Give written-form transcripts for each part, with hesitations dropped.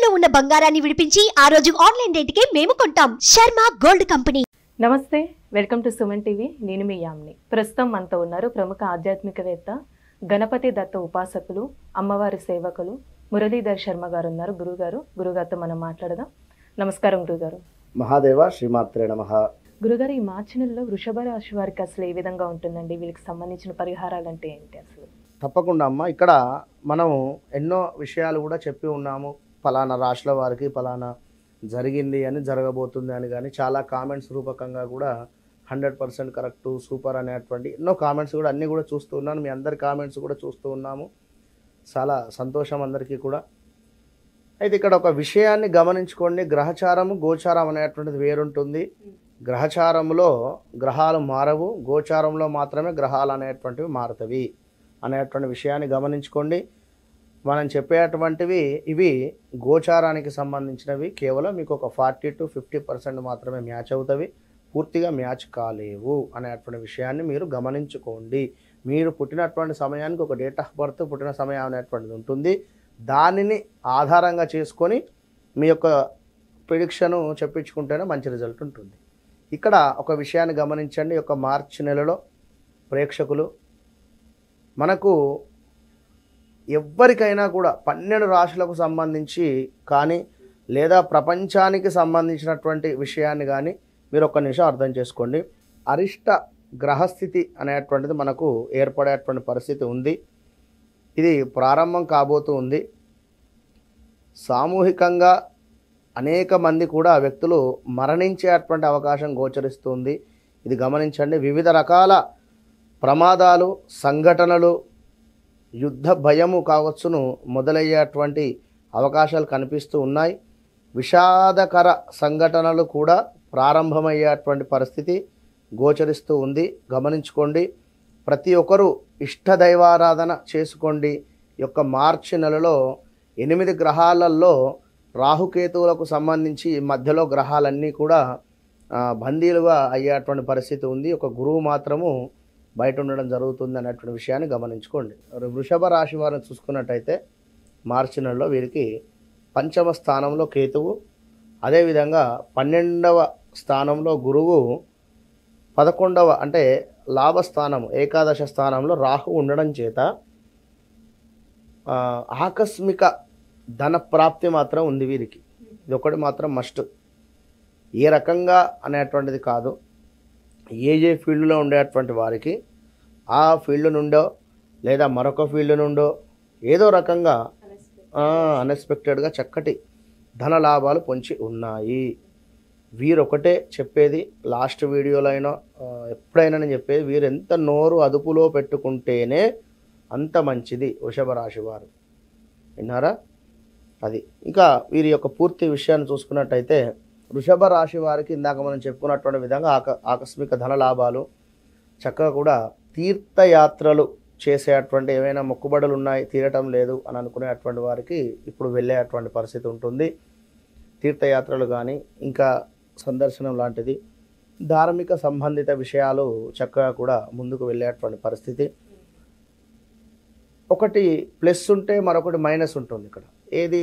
తాకట్టులో ఉన్న బంగారాన్ని విడిపించి ఆ రోజు ఆన్లైన్ రేటుకే మేము కొంటాం. Sharma gold company. నమస్తే, వెల్కమ్ టు సుమన్ టీవీ. నేను మీ యామ్ని. ప్రస్తుతం మనతో ఉన్నారు ప్రముఖ ఆధ్యాత్మికవేత్త, గణపతి దత్త ఉపాసకులు, అమ్మవారి సేవకులు మురళీధర్ శర్మ గారు ఉన్నారు. గురుగారితో మనం మాట్లాడదాం. నమస్కారం గురుగారు. మహాదేవ శ్రీమాత్రే నమః. గురుగారు, ఈ మార్చి నెలలో వృషభ రాశి వారికి అసలు ఏ విధంగా ఉంటుందండి? వీళ్ళకి సంబంధించిన పరిహారాలు అంటే ఏంటి అసలు? తప్పకుండా అమ్మ, ఇక్కడ మనం ఎన్నో విషయాలు కూడా చెప్పి ఉన్నాము. ఫలానా రాశుల వారికి ఫలానా జరిగింది అని, జరగబోతుంది అని, కానీ చాలా కామెంట్స్ రూపకంగా కూడా 100% కరెక్టు, సూపర్ అనేటువంటి ఎన్నో కామెంట్స్ కూడా అన్నీ కూడా చూస్తూ ఉన్నాను. మీ అందరి కామెంట్స్ కూడా చూస్తూ ఉన్నాము. చాలా సంతోషం అందరికీ కూడా. అయితే ఇక్కడ ఒక విషయాన్ని గమనించుకోండి. గ్రహచారము గోచారం అనేటువంటిది వేరుంటుంది. గ్రహచారంలో గ్రహాలు మారవు, గోచారంలో మాత్రమే గ్రహాలు అనేటువంటివి మారుతవి అనేటువంటి విషయాన్ని గమనించుకోండి. మనం చెప్పేటువంటివి ఇవి గోచారానికి సంబంధించినవి. కేవలం మీకు ఒక 40 to 50% మాత్రమే మ్యాచ్ అవుతవి, పూర్తిగా మ్యాచ్ కాలేవు అనేటువంటి విషయాన్ని మీరు గమనించుకోండి. మీరు పుట్టినటువంటి సమయానికి ఒక డేట్ ఆఫ్ బర్త్, పుట్టిన సమయం అనేటువంటిది ఉంటుంది. దానిని ఆధారంగా చేసుకొని మీ యొక్క ప్రిడిక్షను చెప్పించుకుంటేనే మంచి రిజల్ట్ ఉంటుంది. ఇక్కడ ఒక విషయాన్ని గమనించండి. ఈ యొక్క మార్చి నెలలో ప్రేక్షకులు, మనకు ఎవ్వరికైనా కూడా 12 రాశులకు సంబంధించి కానీ, లేదా ప్రపంచానికి సంబంధించినటువంటి విషయాన్ని కానీ మీరు ఒక్క నిమిషం అర్థం చేసుకోండి. అరిష్ట గ్రహస్థితి అనేటువంటిది మనకు ఏర్పడేటువంటి పరిస్థితి ఉంది. ఇది ప్రారంభం కాబోతూ ఉంది. సామూహికంగా అనేక మంది కూడా వ్యక్తులు మరణించేటువంటి అవకాశం గోచరిస్తుంది. ఇది గమనించండి. వివిధ రకాల ప్రమాదాలు, సంఘటనలు, యుద్ధ భయము కావచ్చును మొదలయ్యేటువంటి అవకాశాలు కనిపిస్తూ ఉన్నాయి. విషాదకర సంఘటనలు కూడా ప్రారంభమయ్యేటువంటి పరిస్థితి గోచరిస్తూ ఉంది. గమనించుకోండి. ప్రతి ఒక్కరూ ఇష్టదైవారాధన చేసుకోండి. ఈ యొక్క మార్చి నెలలో 8 గ్రహాలలో రాహుకేతువులకు సంబంధించి మధ్యలో గ్రహాలన్నీ కూడా బందీలుగా అయ్యేటువంటి పరిస్థితి ఉంది. ఒక గురువు మాత్రము బయట ఉండడం జరుగుతుంది అనేటువంటి విషయాన్ని గమనించుకోండి. వృషభ రాశి వారిని చూసుకున్నట్టయితే మార్చి నెలలో వీరికి 5వ స్థానంలో కేతువు, అదేవిధంగా 12వ స్థానంలో గురువు, 11వ అంటే లాభస్థానము ఏకాదశ స్థానంలో రాహు ఉండడం చేత ఆకస్మిక ధన ప్రాప్తి మాత్రం ఉంది వీరికి. ఇది ఒకటి మాత్రం మస్ట్. ఏ రకంగా అనేటువంటిది కాదు, ఏ ఫీల్డ్లో ఉండేటువంటి వారికి ఆ ఫీల్డ్ నుండో లేదా మరొక ఫీల్డ్ నుండో ఏదో రకంగా అన్ఎక్స్పెక్టెడ్గా చక్కటి ధన లాభాలు పొంచి ఉన్నాయి. వీరొకటే చెప్పేది, లాస్ట్ వీడియోలో అయినా ఎప్పుడైనా నేను చెప్పేది, వీరు ఎంత నోరు అదుపులో పెట్టుకుంటేనే అంత మంచిది వృషభ రాశి వారు. విన్నారా? అది. ఇంకా వీరి యొక్క పూర్తి విషయాన్ని చూసుకున్నట్టయితే వృషభ రాశి వారికి ఇందాక మనం చెప్పుకున్నటువంటి విధంగా ఆకస్మిక ధన లాభాలు, చక్కగా కూడా తీర్థయాత్రలు చేసేటువంటి ఏమైనా మొక్కుబడులు ఉన్నాయి తీరటం లేదు అని అనుకునేటువంటి వారికి ఇప్పుడు వెళ్ళేటువంటి పరిస్థితి ఉంటుంది. తీర్థయాత్రలు కానీ, ఇంకా సందర్శనం లాంటిది, ధార్మిక సంబంధిత విషయాలు చక్కగా కూడా ముందుకు వెళ్ళేటువంటి పరిస్థితి. ఒకటి ప్లస్ ఉంటే మరొకటి మైనస్ ఉంటుంది. ఇక్కడ ఏది?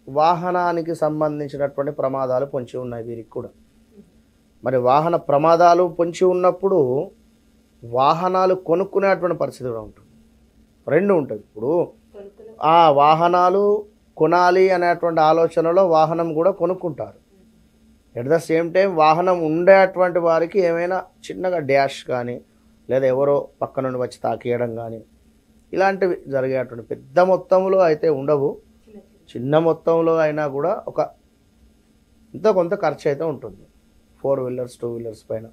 వాహనానికి సంబంధించినటువంటి ప్రమాదాలు పొంచి ఉన్నాయి వీరికి కూడా. మరి వాహన ప్రమాదాలు పొంచి ఉన్నప్పుడు వాహనాలు కొనుక్కునేటువంటి పరిస్థితి కూడా ఉంటుంది. రెండు ఉంటుంది. ఇప్పుడు ఆ వాహనాలు కొనాలి అనేటువంటి ఆలోచనలో వాహనం కూడా కొనుక్కుంటారు. ఎట్ ద సేమ్ టైం వాహనం ఉండేటువంటి వారికి ఏమైనా చిన్నగా డ్యాష్ కానీ, లేదా ఎవరో పక్క నుండి వచ్చి తాకేయడం కానీ, ఇలాంటివి జరిగేటువంటి పెద్ద మొత్తంలో అయితే ఉండవు. చిన్న మొత్తంలో అయినా కూడా ఒక ఇంత కొంత ఖర్చు అయితే ఉంటుంది. 4 వీలర్స్ 2 వీలర్స్ పైన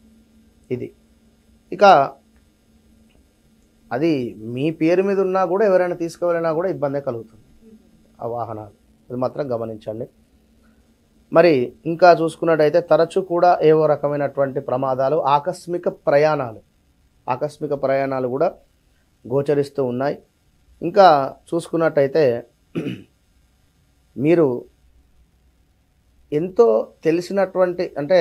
ఇది. ఇక అది మీ పేరు మీద ఉన్నా కూడా ఎవరైనా తీసుకువెళ్ళినా కూడా ఇబ్బంది కలుగుతుంది ఆ వాహనాలు. అది మాత్రం గమనించండి. మరి ఇంకా చూసుకున్నట్టయితే తరచూ కూడా ఏవో రకమైనటువంటి ప్రమాదాలు, ఆకస్మిక ప్రయాణాలు కూడా గోచరిస్తూ ఉన్నాయి. ఇంకా చూసుకున్నట్టయితే మీరు ఎంతో తెలిసినటువంటి, అంటే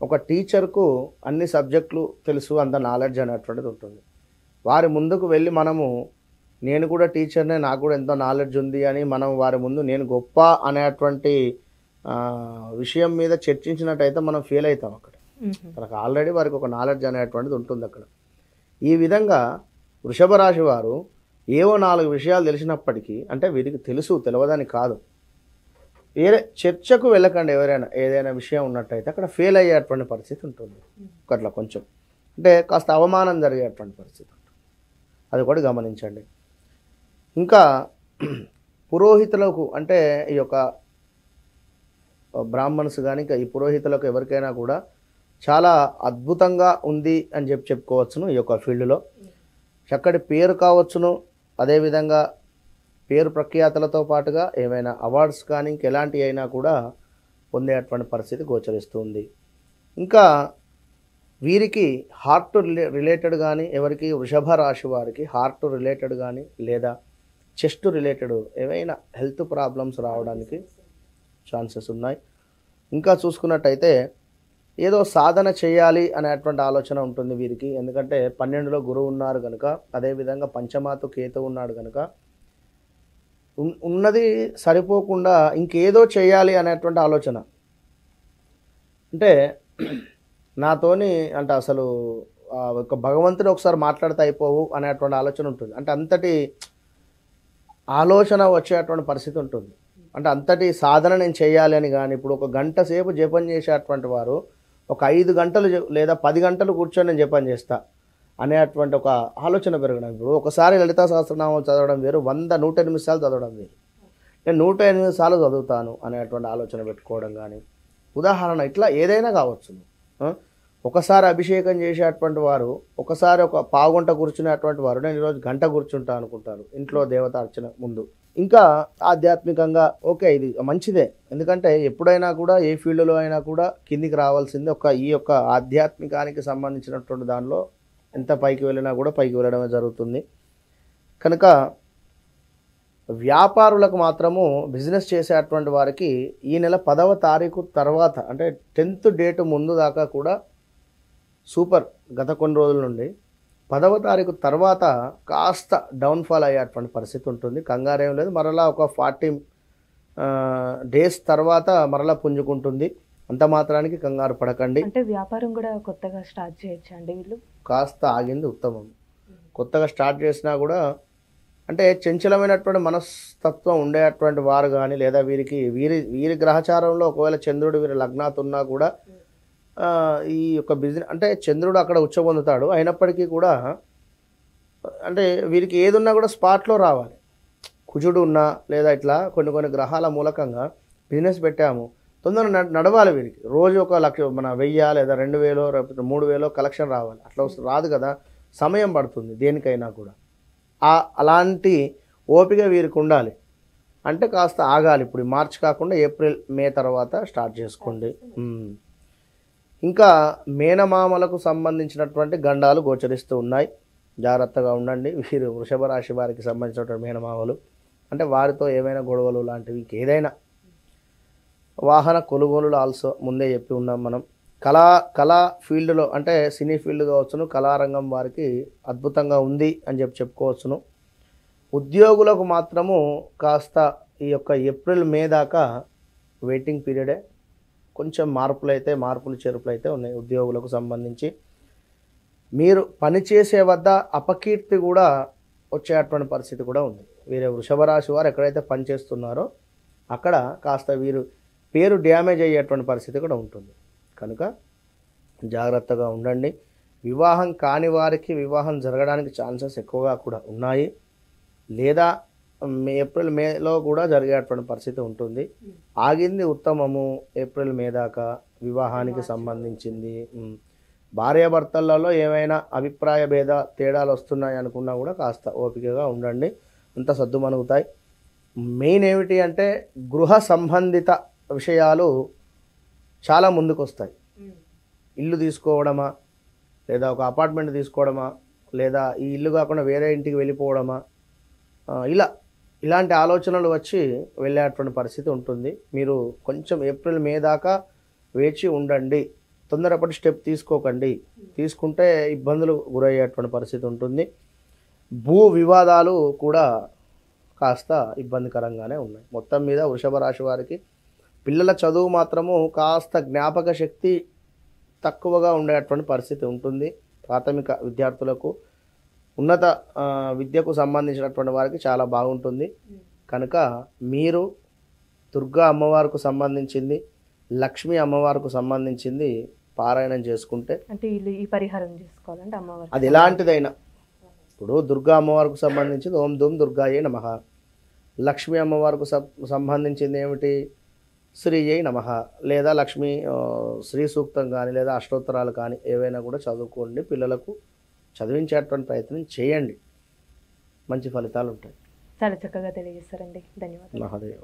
ఒక టీచర్కు అన్ని సబ్జెక్టులు తెలుసు, అంత నాలెడ్జ్ అనేటువంటిది ఉంటుంది. వారి ముందుకు వెళ్ళి మనము నేను కూడా టీచర్నే, నాకు కూడా ఎంతో నాలెడ్జ్ ఉంది అని మనం వారి ముందు నేను గొప్ప అనేటువంటి విషయం మీద చర్చించినట్టయితే మనం ఫెయిల్ అవుతాం అక్కడ. తనకు ఆల్రెడీ వారికి ఒక నాలెడ్జ్ అనేటువంటిది ఉంటుంది అక్కడ. ఈ విధంగా వృషభ రాశి వారు ఏవో 4 విషయాలు తెలిసినప్పటికీ, అంటే వీరికి తెలుసు తెలియదని కాదు, వేరే చర్చకు వెళ్ళకండి. ఎవరైనా ఏదైనా విషయం ఉన్నట్టయితే అక్కడ ఫెయిల్ అయ్యేటువంటి పరిస్థితి ఉంటుంది. అట్లా కొంచెం అంటే కాస్త అవమానం జరిగేటువంటి పరిస్థితి ఉంటుంది. అది కూడా గమనించండి. ఇంకా పురోహితులకు, అంటే ఈ యొక్క బ్రాహ్మణ్స్ కానీ ఇంకా ఈ పురోహితులకు ఎవరికైనా కూడా చాలా అద్భుతంగా ఉంది అని చెప్పుకోవచ్చును. ఈ యొక్క ఫీల్డ్లో చక్కటి పేరు కావచ్చును, అదేవిధంగా పేరు ప్రఖ్యాతలతో పాటుగా ఏమైనా అవార్డ్స్ కానీ ఇంకెలాంటివి అయినా కూడా పొందేటువంటి పరిస్థితి గోచరిస్తుంది. ఇంకా వీరికి హార్ట్ రిలేటెడ్ కానీ, ఎవరికి వృషభ రాశి వారికి హార్ట్ రిలేటెడ్ కానీ లేదా చెస్ట్ రిలేటెడ్ ఏవైనా హెల్త్ ప్రాబ్లమ్స్ రావడానికి ఛాన్సెస్ ఉన్నాయి. ఇంకా చూసుకున్నట్టయితే ఏదో సాధన చేయాలి అనేటువంటి ఆలోచన ఉంటుంది వీరికి. ఎందుకంటే 12లో గురువు ఉన్నారు కనుక, అదేవిధంగా పంచమాతు కేతు ఉన్నాడు కనుక ఉన్నది సరిపోకుండా ఇంకేదో చేయాలి అనేటువంటి ఆలోచన. అంటే నాతోని అంటే అసలు ఒక భగవంతుడు ఒకసారి మాట్లాడితే అయిపోవు అనేటువంటి ఆలోచన ఉంటుంది. అంటే అంతటి ఆలోచన వచ్చేటువంటి పరిస్థితి ఉంటుంది. అంటే అంతటి సాధన నేను చేయాలి అని. కానీ ఇప్పుడు ఒక గంట సేపు జపం చేసేటువంటి వారు ఒక 5 గంటలు లేదా 10 గంటలు కూర్చొని నేను జపం చేస్తా అనేటువంటి ఒక ఆలోచన పెరగడం. ఇప్పుడు ఒకసారి లలితా సహస్రనామం చదవడం వేరు, 100-108 సార్లు చదవడం వేరు. నేను 108 సార్లు చదువుతాను అనేటువంటి ఆలోచన పెట్టుకోవడం కానీ, ఉదాహరణ ఇట్లా ఏదైనా కావచ్చు. ఒకసారి అభిషేకం చేసేటువంటి వారు ఒకసారి ఒక పావుగంట కూర్చునేటువంటి వారు నేను ఈరోజు గంట కూర్చుంటా అనుకుంటారు ఇంట్లో దేవత అర్చన ముందు. ఇంకా ఆధ్యాత్మికంగా ఓకే, ఇది మంచిదే. ఎందుకంటే ఎప్పుడైనా కూడా ఏ ఫీల్డ్లో అయినా కూడా కిందికి రావాల్సింది ఈ యొక్క ఆధ్యాత్మికానికి సంబంధించినటువంటి దానిలో ఎంత పైకి వెళ్ళినా కూడా పైకి వెళ్ళడమే జరుగుతుంది. కనుక వ్యాపారులకు మాత్రము, బిజినెస్ చేసేటువంటి వారికి ఈ నెల 10వ తారీఖు తర్వాత, అంటే 10th డేట్ ముందు దాకా కూడా సూపర్. గత కొన్ని రోజుల నుండి 10వ తారీఖు తర్వాత కాస్త డౌన్ఫాల్ అయ్యేటువంటి పరిస్థితి ఉంటుంది. కంగారేం లేదు, మరలా ఒక 40 డేస్ తర్వాత మరలా పుంజుకుంటుంది. అంత మాత్రానికి కంగారు పడకండి. అంటే వ్యాపారం కూడా కొత్తగా స్టార్ట్ చేయొచ్చు అండి వీళ్ళు? కాస్త ఆగింది ఉత్తమం. కొత్తగా స్టార్ట్ చేసినా కూడా అంటే చంచలమైనటువంటి మనస్తత్వం ఉండేటువంటి వారు కానీ, లేదా వీరి గ్రహచారంలో ఒకవేళ చంద్రుడు వీరి లగ్నాత్ ఉన్నా కూడా ఈ యొక్క బిజినెస్, అంటే చంద్రుడు అక్కడ ఉచ్చ పొందుతాడు అయినప్పటికీ కూడా అంటే వీరికి ఏదున్నా కూడా స్పాట్లో రావాలి. కుజుడు ఉన్నా లేదా ఇట్లా కొన్ని గ్రహాల మూలకంగా బిజినెస్ పెట్టాము, తొందరగా నడవాలి. వీరికి రోజు ఒక 1,00,000 మన 1000 లేదా 2,000 లేకపోతే 3,000 కలెక్షన్ రావాలి. అట్లా రాదు కదా, సమయం పడుతుంది దేనికైనా కూడా. అలాంటి ఓపిక వీరికి ఉండాలి. అంటే కాస్త ఆగాలి. ఇప్పుడు మార్చ్ కాకుండా ఏప్రిల్ మే తర్వాత స్టార్ట్ చేసుకోండి. ఇంకా మేనమామలకు సంబంధించినటువంటి గండాలు గోచరిస్తూ ఉన్నాయి, జాగ్రత్తగా ఉండండి. వీరు వృషభ రాశి వారికి సంబంధించినటువంటి మేనమామలు అంటే వారితో ఏమైనా గొడవలు లాంటివి ఏదైనా, వాహన కొనుగోలు ఆల్సో ముందే చెప్పి ఉన్నాం మనం. కళా ఫీల్డ్లో అంటే సినీ ఫీల్డ్ కావచ్చును, కళారంగం వారికి అద్భుతంగా ఉంది అని చెప్పుకోవచ్చును. ఉద్యోగులకు మాత్రము కాస్త ఈ యొక్క ఏప్రిల్ మే దాకా వెయిటింగ్ పీరియడే. కొంచెం మార్పులు చేర్పులు అయితే ఉన్నాయి ఉద్యోగులకు సంబంధించి. మీరు పనిచేసే వద్ద అపకీర్తి కూడా వచ్చేటువంటి పరిస్థితి కూడా ఉంది. వీరే వృషభ రాశి వారు ఎక్కడైతే పనిచేస్తున్నారో అక్కడ కాస్త వీరు పేరు డ్యామేజ్ అయ్యేటువంటి పరిస్థితి కూడా ఉంటుంది. కనుక జాగ్రత్తగా ఉండండి. వివాహం కాని వారికి వివాహం జరగడానికి ఛాన్సెస్ ఎక్కువగా కూడా ఉన్నాయి, లేదా ఏప్రిల్ మేలో కూడా జరిగేటువంటి పరిస్థితి ఉంటుంది. ఆగింది ఉత్తమము ఏప్రిల్ మే దాకా వివాహానికి సంబంధించింది. భార్యాభర్తలలో ఏమైనా అభిప్రాయ భేద తేడాలు వస్తున్నాయి అనుకున్నా కూడా కాస్త ఓపికగా ఉండండి, అంత సద్దుమణుగుతాయి. మెయిన్ ఏమిటి అంటే గృహ సంబంధిత విషయాలు చాలా ముందుకు వస్తాయి. ఇల్లు తీసుకోవడమా, లేదా ఒక అపార్ట్మెంట్ తీసుకోవడమా, లేదా ఈ ఇల్లు కాకుండా వేరే ఇంటికి వెళ్ళిపోవడమా, ఇలాంటి ఆలోచనలు వచ్చి వెళ్ళేటువంటి పరిస్థితి ఉంటుంది. మీరు కొంచెం ఏప్రిల్ మే దాకా వేచి ఉండండి, తొందరపడి స్టెప్ తీసుకోకండి. తీసుకుంటే ఇబ్బందులు గురయ్యేటువంటి పరిస్థితి ఉంటుంది. భూ వివాదాలు కూడా కాస్త ఇబ్బందికరంగానే ఉన్నాయి. మొత్తం మీద వృషభ రాశి వారికి పిల్లల చదువు మాత్రము కాస్త జ్ఞాపక శక్తి తక్కువగా ఉండేటువంటి పరిస్థితి ఉంటుంది. ప్రాథమిక విద్యార్థులకు ఉన్నత విద్యకు సంబంధించినటువంటి వారికి చాలా బాగుంటుంది. కనుక మీరు దుర్గా అమ్మవారికి సంబంధించింది, లక్ష్మీ అమ్మవారికి సంబంధించింది పారాయణం చేసుకుంటే అంటే వీళ్ళు ఈ పరిహారం చేసుకోవాలంటే అమ్మవారు అది ఎలాంటిదైనా, ఇప్పుడు దుర్గా అమ్మవారికి సంబంధించింది ఓం దుమ్ దుర్గాయే నమః, లక్ష్మీ అమ్మవారికి సంబంధించింది ఏమిటి శ్రీయై నమః, లేదా లక్ష్మీ శ్రీ సూక్తం కానీ లేదా అష్టోత్తరాలు కానీ ఏవైనా కూడా చదువుకోండి. పిల్లలకు చదివించేటువంటి ప్రయత్నం చేయండి, మంచి ఫలితాలు ఉంటాయి. చాలా చక్కగా తెలియజేస్తారండి. ధన్యవాదాలు. మహాదేవ.